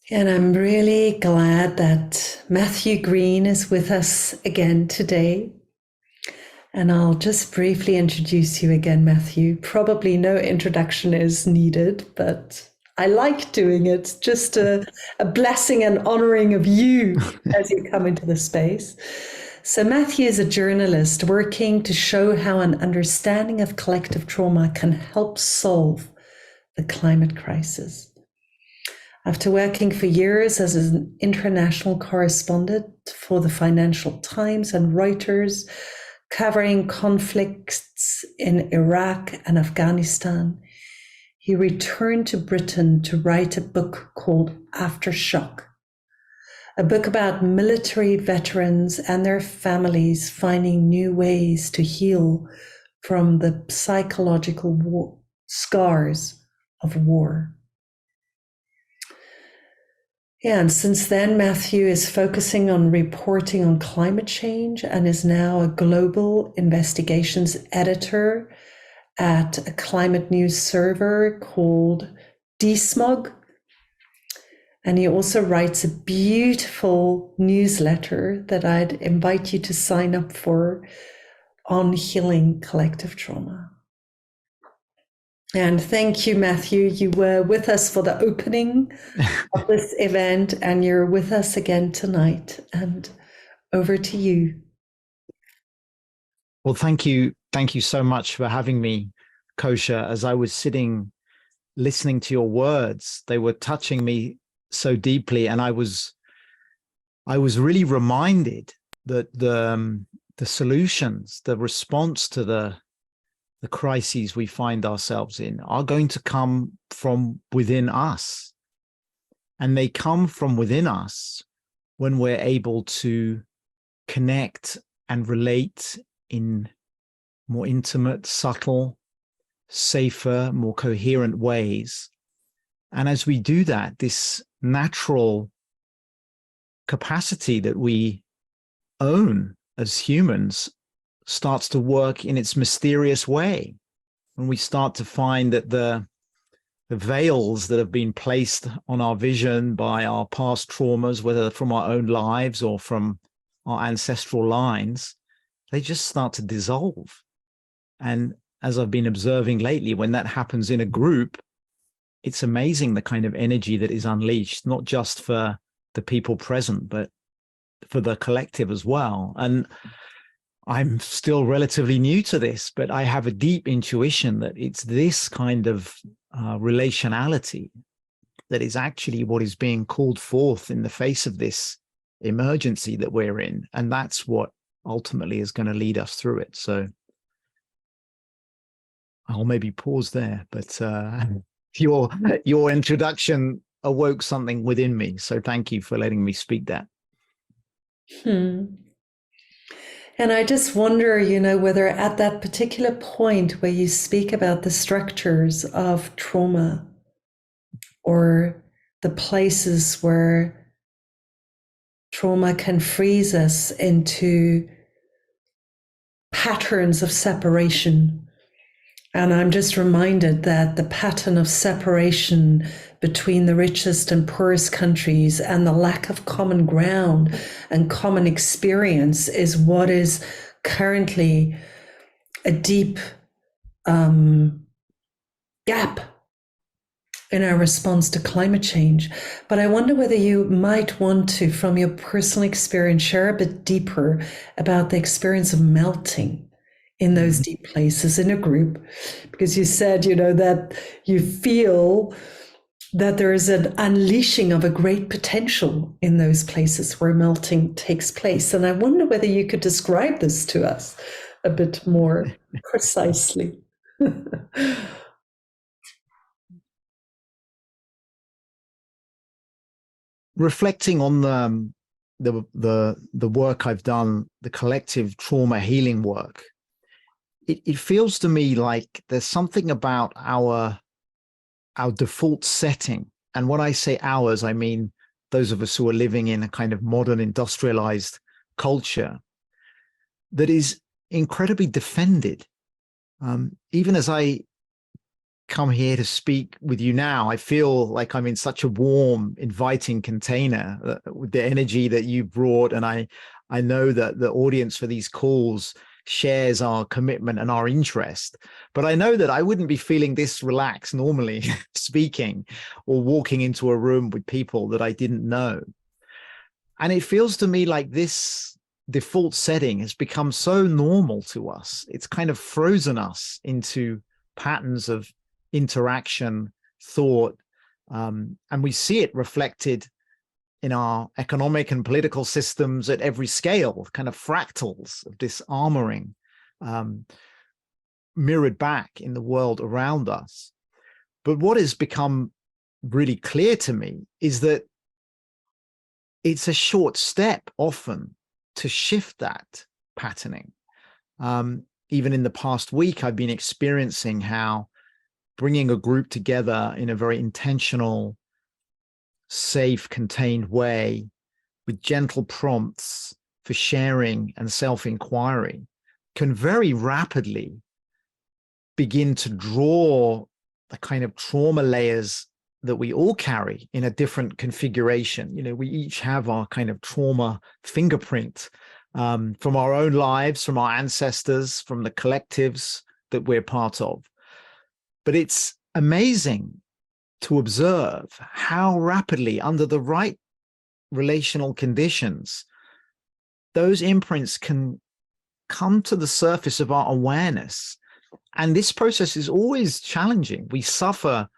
And I'm really glad that Matthew Green is with us again today. And I'll just briefly introduce you again, Matthew. Probably no introduction is needed, but I like doing it. Just a blessing and honoring of you as you come into the space. So, Matthew is a journalist working to show how an understanding of collective trauma can help solve the climate crisis. After working for years as an international correspondent for the Financial Times and Reuters, covering conflicts in Iraq and Afghanistan, he returned to Britain to write a book called Aftershock, a book about military veterans and their families finding new ways to heal from the psychological scars of war. Yeah, and since then, Matthew is focusing on reporting on climate change and is now a global investigations editor at a climate news server called DSmog. And he also writes a beautiful newsletter that I'd invite you to sign up for on healing collective trauma. And thank you, Matthew. You were with us for the opening of this event, and you're with us again tonight. And over to you. Well, thank you. Thank you so much for having me, Kosha. As I was sitting, listening to your words, they were touching me so deeply. And I was really reminded that the solutions, the response to the crises we find ourselves in are going to come from within us. And they come from within us when we're able to connect and relate in more intimate, subtle, safer, more coherent ways. And as we do that, this natural capacity that we own as humans starts to work in its mysterious way. When we start to find that the veils that have been placed on our vision by our past traumas, whether from our own lives or from our ancestral lines, they just start to dissolve. And as I've been observing lately, when that happens in a group, it's amazing the kind of energy that is unleashed, not just for the people present, but for the collective as well. And I'm still relatively new to this, but I have a deep intuition that it's this kind of relationality that is actually what is being called forth in the face of this emergency that we're in. And that's what ultimately is going to lead us through it. So I'll maybe pause there, but your introduction awoke something within me. So thank you for letting me speak that. And I just wonder, whether at that particular point where you speak about the structures of trauma or the places where trauma can freeze us into patterns of separation. And I'm just reminded that the pattern of separation between the richest and poorest countries and the lack of common ground and common experience is what is currently a deep gap in our response to climate change. But I wonder whether you might want to, from your personal experience, share a bit deeper about the experience of melting in those deep places in a group, because you said, that you feel that there is an unleashing of a great potential in those places where melting takes place. And I wonder whether you could describe this to us a bit more precisely. Reflecting on the work I've done, the collective trauma healing work, it feels to me like there's something about our default setting. And when I say ours, I mean those of us who are living in a kind of modern industrialized culture that is incredibly defended. Even as I come here to speak with you now, I feel like I'm in such a warm, inviting container with the energy that you brought. And I know that the audience for these calls shares our commitment and our interest. But I know that I wouldn't be feeling this relaxed normally speaking or walking into a room with people that I didn't know. And it feels to me like this default setting has become so normal to us. It's kind of frozen us into patterns of interaction, thought, and we see it reflected in our economic and political systems at every scale, kind of fractals of disarmoring mirrored back in the world around us. But what has become really clear to me is that it's a short step often to shift that patterning. Even in the past week, I've been experiencing how bringing a group together in a very intentional, safe, contained way with gentle prompts for sharing and self-inquiry can very rapidly begin to draw the kind of trauma layers that we all carry in a different configuration. You know, we each have our kind of trauma fingerprint from our own lives, from our ancestors, from the collectives that we're part of. But it's amazing to observe how rapidly, under the right relational conditions, those imprints can come to the surface of our awareness. And this process is always challenging. We suffer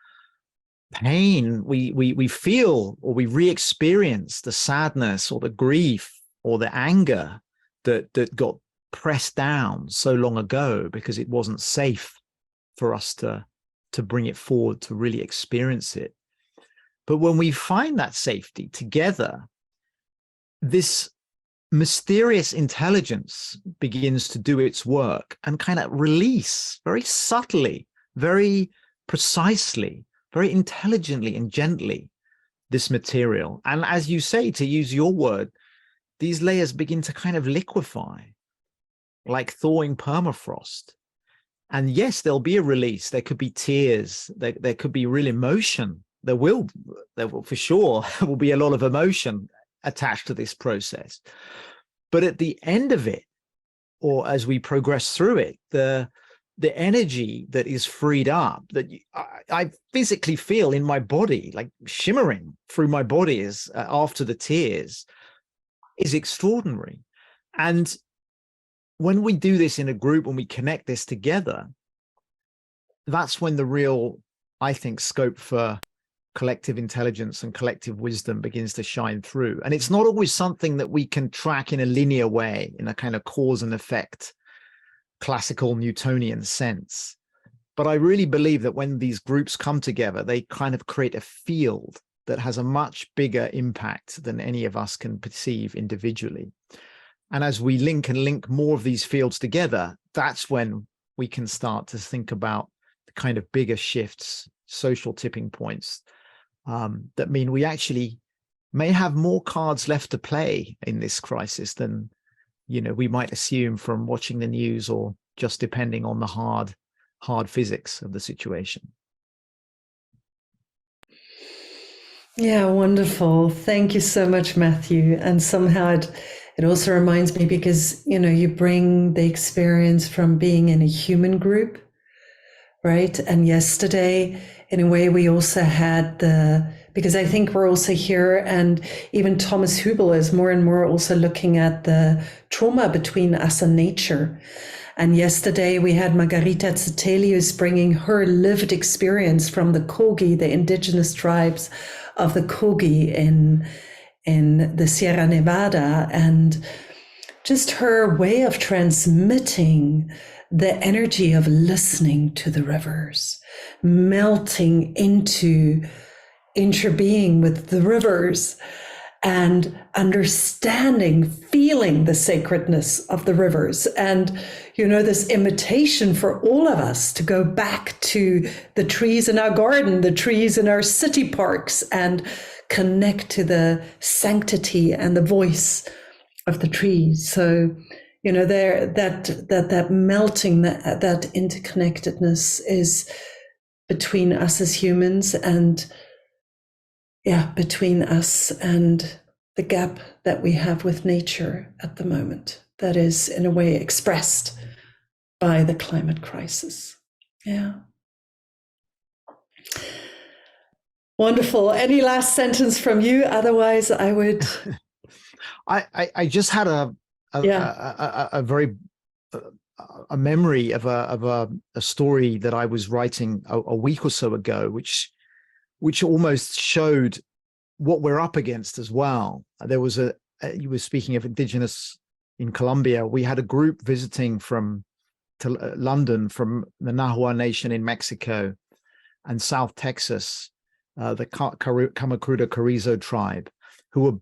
pain, we feel or we re-experience the sadness or the grief or the anger that got pressed down so long ago because it wasn't safe for us to bring it forward, to really experience it. But when we find that safety together, this mysterious intelligence begins to do its work and kind of release very subtly, very precisely, very intelligently and gently this material. And as you say, to use your word, these layers begin to kind of liquefy like thawing permafrost. And yes, there'll be a release. There could be tears. There could be real emotion. There will for sure will be a lot of emotion attached to this process. But at the end of it, or as we progress through it, the energy that is freed up, that I physically feel in my body, like shimmering through my body as after the tears, is extraordinary. And when we do this in a group, when we connect this together, that's when the real, I think, scope for collective intelligence and collective wisdom begins to shine through. And it's not always something that we can track in a linear way, in a kind of cause and effect, classical Newtonian sense. But I really believe that when these groups come together, they kind of create a field that has a much bigger impact than any of us can perceive individually. And as we link more of these fields together, that's when we can start to think about the kind of bigger shifts, social tipping points, that mean we actually may have more cards left to play in this crisis than, you know, we might assume from watching the news or just depending on the hard physics of the situation. Yeah, wonderful. Thank you so much, Matthew. And somehow it also reminds me, because, you know, you bring the experience from being in a human group, right? And yesterday, in a way, we also had because I think we're also here, and even Thomas Hübel is more and more also looking at the trauma between us and nature. And yesterday we had Margarita Zetelius bringing her lived experience from the Kogi, the indigenous tribes of the Kogi in the Sierra Nevada, and just her way of transmitting the energy of listening to the rivers, melting into interbeing with the rivers, and understanding, feeling the sacredness of the rivers. And, you know, this invitation for all of us to go back to the trees in our garden, the trees in our city parks, and connect to the sanctity and the voice of the trees. So, you know, that melting, that interconnectedness is between us as humans and, between us and the gap that we have with nature at the moment, that is in a way expressed by the climate crisis. Yeah. Wonderful. Any last sentence from you? Otherwise, I would. I just had a very a memory of a story that I was writing a week or so ago, which almost showed what we're up against as well. There was you were speaking of Indigenous in Colombia. We had a group visiting from London from the Nahua Nation in Mexico and South Texas, the Kamacruda Carrizo tribe, who were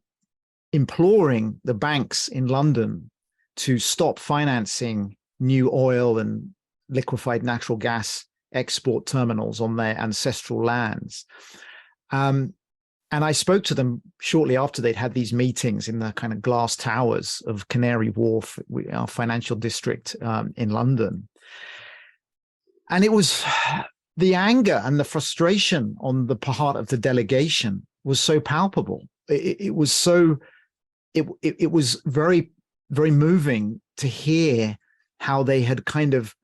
imploring the banks in London to stop financing new oil and liquefied natural gas export terminals on their ancestral lands. And I spoke to them shortly after they'd had these meetings in the kind of glass towers of Canary Wharf, our financial district in London. And it was the anger and the frustration on the part of the delegation was so palpable. It was very, very moving to hear how they had kind of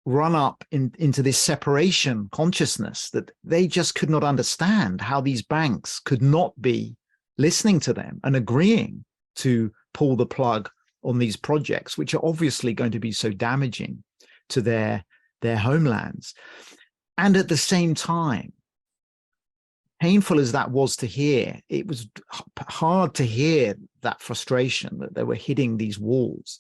run up into this separation consciousness that they just could not understand how these banks could not be listening to them and agreeing to pull the plug on these projects, which are obviously going to be so damaging to their homelands. And at the same time, painful as that was to hear, it was hard to hear that frustration that they were hitting these walls.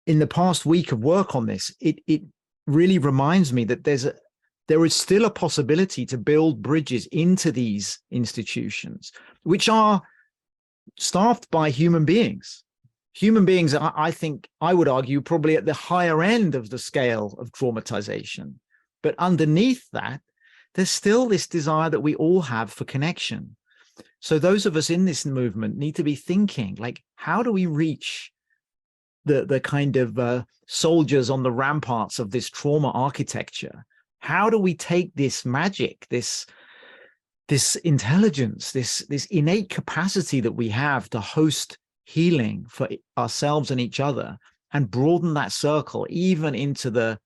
In the past week of work on this, it really reminds me that there is still a possibility to build bridges into these institutions, which are staffed by human beings. Human beings, I think, I would argue, probably at the higher end of the scale of traumatization. But underneath that, there's still this desire that we all have for connection. So those of us in this movement need to be thinking, like, how do we reach the kind of soldiers on the ramparts of this trauma architecture? How do we take this magic, this intelligence, this innate capacity that we have to host healing for ourselves and each other, and broaden that circle even into the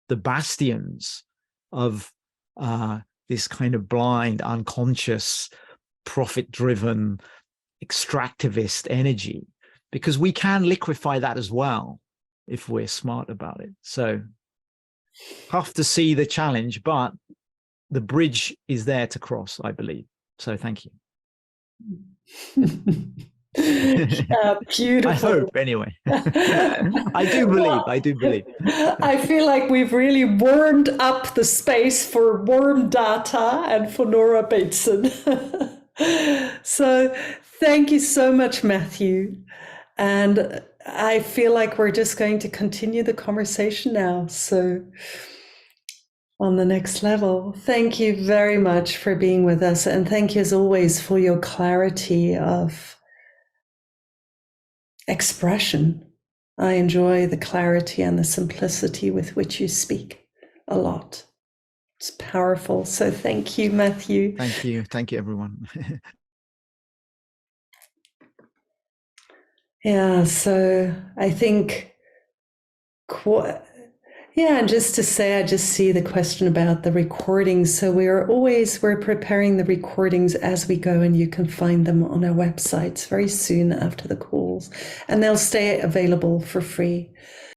bastions of this kind of blind, unconscious, profit-driven, extractivist energy? Because we can liquefy that as well if we're smart about it. So tough to see the challenge, but the bridge is there to cross, I believe. So thank you. Beautiful. I hope, anyway. I do believe. I feel like we've really warmed up the space for warm data and for Nora Bateson. So thank you so much, Mathew. And I feel like we're just going to continue the conversation now. So on the next level, thank you very much for being with us. And thank you as always for your clarity of expression. I enjoy the clarity and the simplicity with which you speak a lot. It's powerful. So thank you, Mathew. Thank you. Thank you, everyone. Yeah, so I think, and just to say, I just see the question about the recordings. So we're preparing the recordings as we go, and you can find them on our websites very soon after the calls, and they'll stay available for free.